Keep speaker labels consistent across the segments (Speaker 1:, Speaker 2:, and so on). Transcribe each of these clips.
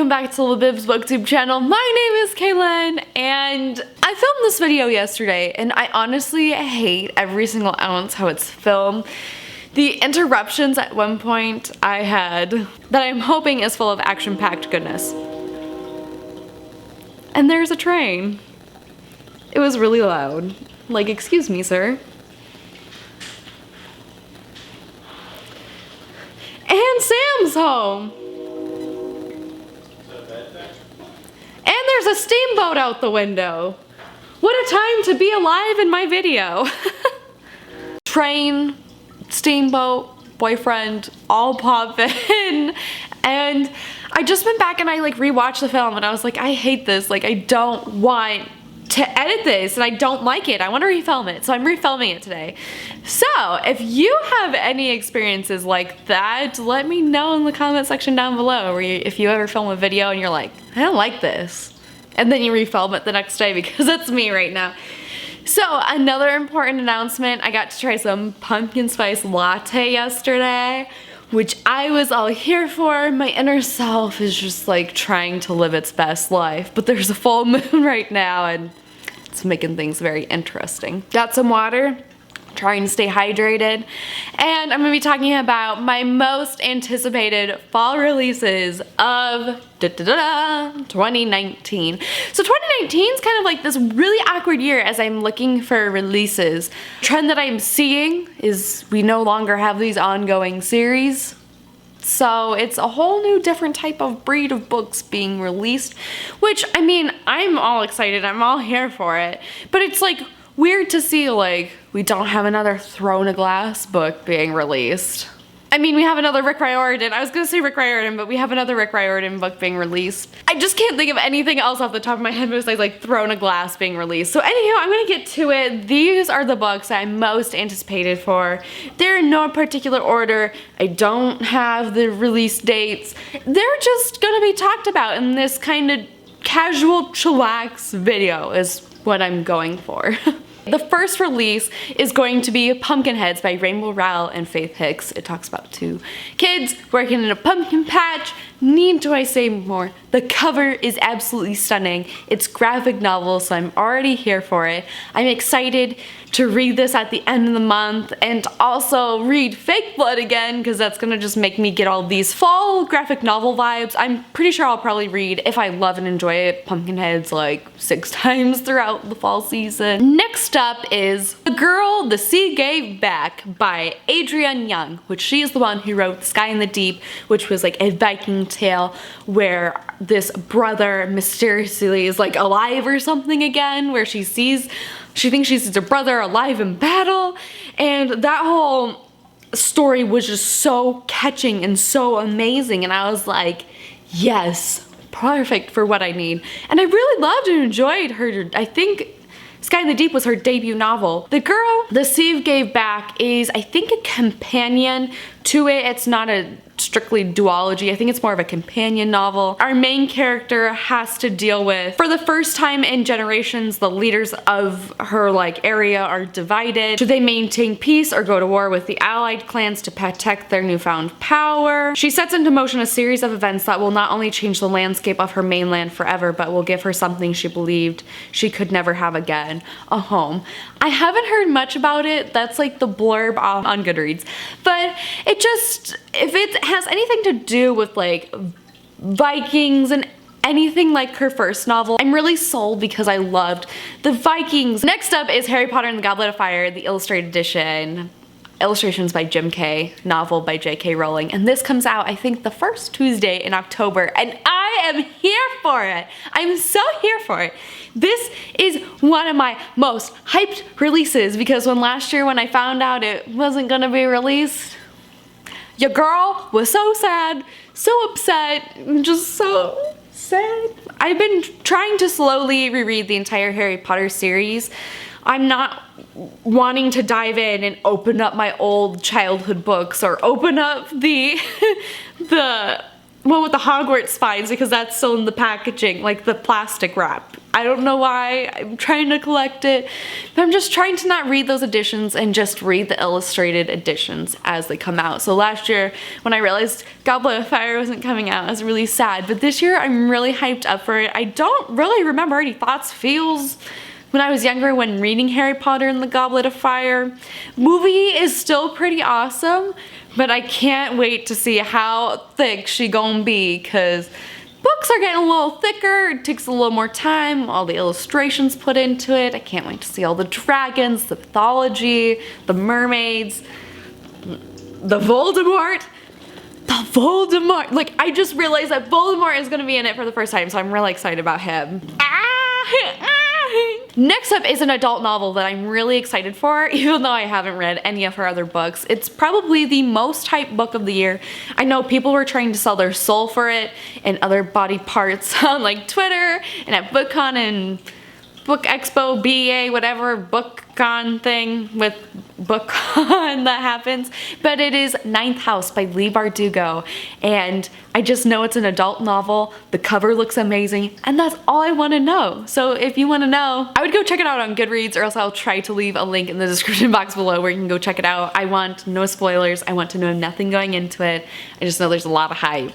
Speaker 1: welcome back to Libib's booktube channel. My name is Kaylin and I filmed this video yesterday and I honestly hate every single ounce how it's filmed. The interruptions at one point I had that I'm hoping is full of action-packed goodness. And there's a train. It was really loud. Like, excuse me, sir. And Sam's home. And there's a steamboat out the window. What a time to be alive in my video. Train, steamboat, boyfriend, all pop in. And I just went back and I like rewatched the film and I was like, I hate this. Like, I don't want to edit this and I don't like it. I want to refilm it. So I'm refilming it today. So if you have any experiences like that, let me know in the comment section down below, where if you ever film a video and you're like, I don't like this, and then you refilm it the next day, because that's me right now. So another important announcement, I got to try some pumpkin spice latte yesterday, which I was all here for. My inner self is just like trying to live its best life, but there's a full moon right now and it's making things very interesting. Got some water, trying to stay hydrated, and I'm gonna be talking about my most anticipated fall releases of 2019. So 2019 is kind of like this really awkward year as I'm looking for releases. Trend that I'm seeing is we no longer have these ongoing series. So it's a whole new different type of breed of books being released, which, I mean, I'm all excited, I'm all here for it, but it's like weird to see like we don't have another Throne of Glass book being released. I mean, we have another Rick Riordan. I was gonna say Rick Riordan, but we have another Rick Riordan book being released. I just can't think of anything else off the top of my head besides like Throne of Glass being released. So anyhow, I'm gonna get to it. These are the books I'm most anticipated for. They're in no particular order. I don't have the release dates. They're just gonna be talked about in this kind of casual chillax video is what I'm going for. The first release is going to be Pumpkinheads by Rainbow Rowell and Faith Hicks. It talks about two kids working in a pumpkin patch. Need do I say more? The cover is absolutely stunning. It's graphic novel, so I'm already here for it. I'm excited to read this at the end of the month and also read Fake Blood again, because that's gonna just make me get all these fall graphic novel vibes. I'm pretty sure I'll probably read, if I love and enjoy it, Pumpkinheads like 6 times throughout the fall season. Next up is The Girl the Sea Gave Back by Adrienne Young, which she is the one who wrote Sky in the Deep, which was like a Viking tale where this brother mysteriously is like alive or something again, where she thinks she sees her brother alive in battle, and that whole story was just so catching and so amazing, and I was like, yes, perfect for what I need. And I really loved and enjoyed her. I think Sky in the Deep was her debut novel. The Girl the Sea Gave Back is, I think, a companion to it. It's not a strictly duology. I think it's more of a companion novel. Our main character has to deal with, for the first time in generations, the leaders of her like area are divided. Should they maintain peace or go to war with the allied clans to protect their newfound power? She sets into motion a series of events that will not only change the landscape of her mainland forever, but will give her something she believed she could never have again, a home. I haven't heard much about it. That's like the blurb on Goodreads, but it just, if it has anything to do with like Vikings and anything like her first novel, I'm really sold because I loved the Vikings. Next up is Harry Potter and the Goblet of Fire, the illustrated edition. Illustrations by Jim Kay, novel by J.K. Rowling, and this comes out I think the first Tuesday in October, and I am here for it. I'm so here for it. This is one of my most hyped releases, because last year when I found out it wasn't gonna be released, your girl was so sad, so upset, just so sad. I've been trying to slowly reread the entire Harry Potter series. I'm not wanting to dive in and open up my old childhood books or open up the one with the Hogwarts spines because that's still in the packaging, like the plastic wrap. I don't know why. I'm trying to collect it, but I'm just trying to not read those editions and just read the illustrated editions as they come out. So last year when I realized Goblet of Fire wasn't coming out, I was really sad, but this year I'm really hyped up for it. I don't really remember any thoughts, feels when I was younger when reading Harry Potter and the Goblet of Fire. Movie is still pretty awesome, but I can't wait to see how thick she gonna be, because books are getting a little thicker, it takes a little more time, all the illustrations put into it. I can't wait to see all the dragons, the mythology, the mermaids, the Voldemort. Like, I just realized that Voldemort is gonna be in it for the first time, so I'm really excited about him. Next up is an adult novel that I'm really excited for, even though I haven't read any of her other books. It's probably the most hyped book of the year. I know people were trying to sell their soul for it and other body parts on like Twitter and at BookCon and Book Expo, BEA, whatever BookCon thing with BookCon that happens. But it is Ninth House by Leigh Bardugo, and I just know it's an adult novel. The cover looks amazing, and that's all I want to know. So if you want to know, I would go check it out on Goodreads, or else I'll try to leave a link in the description box below where you can go check it out. I want no spoilers. I want to know nothing going into it. I just know there's a lot of hype,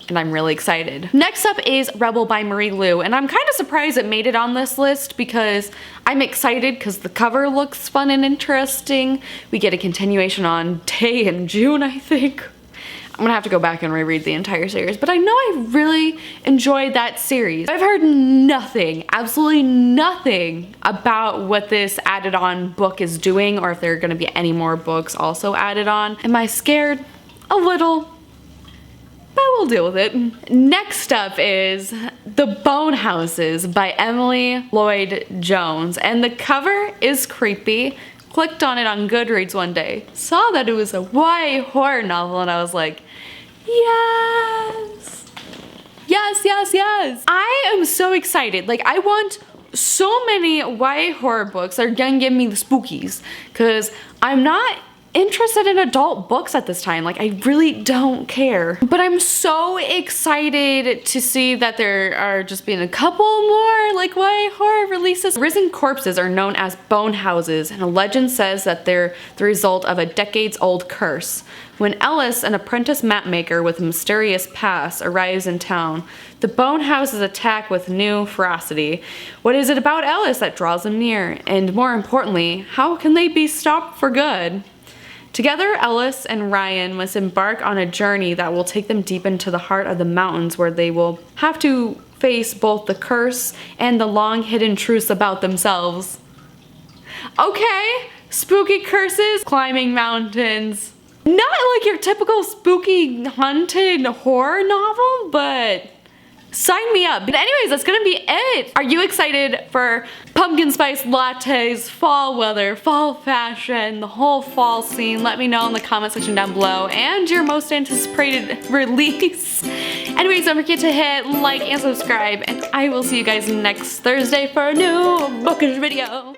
Speaker 1: and I'm really excited. Next up is Rebel by Marie Lu, and I'm kind of surprised it made it on this list because I'm excited because the cover looks fun and interesting. We get a continuation on Day in June, I think. I'm gonna have to go back and reread the entire series, but I know I really enjoyed that series. I've heard nothing, absolutely nothing about what this added on book is doing, or if there are gonna be any more books also added on. Am I scared? A little. But we'll deal with it. Next up is The Bone Houses by Emily Lloyd Jones, and the cover is creepy. Clicked on it on Goodreads one day, saw that it was a YA horror novel, and I was like, yes! Yes, yes, yes! I am so excited. Like, I want so many YA horror books that are gonna give me the spookies, because I'm not interested in adult books at this time. Like, I really don't care. But I'm so excited to see that there are just being a couple more like YA horror releases. Risen corpses are known as bone houses, and a legend says that they're the result of a decades-old curse. When Ellis, an apprentice mapmaker with a mysterious past, arrives in town, the bone houses attack with new ferocity. What is it about Ellis that draws them near? And more importantly, how can they be stopped for good? Together, Ellis and Ryan must embark on a journey that will take them deep into the heart of the mountains, where they will have to face both the curse and the long-hidden truths about themselves. Okay, spooky curses, climbing mountains. Not like your typical spooky haunted horror novel, but sign me up. But anyways, that's gonna be it. Are you excited for pumpkin spice lattes, fall weather, fall fashion, the whole fall scene? Let me know in the comment section down below, and your most anticipated release. Anyways, don't forget to hit like and subscribe, and I will see you guys next Thursday for a new bookish video.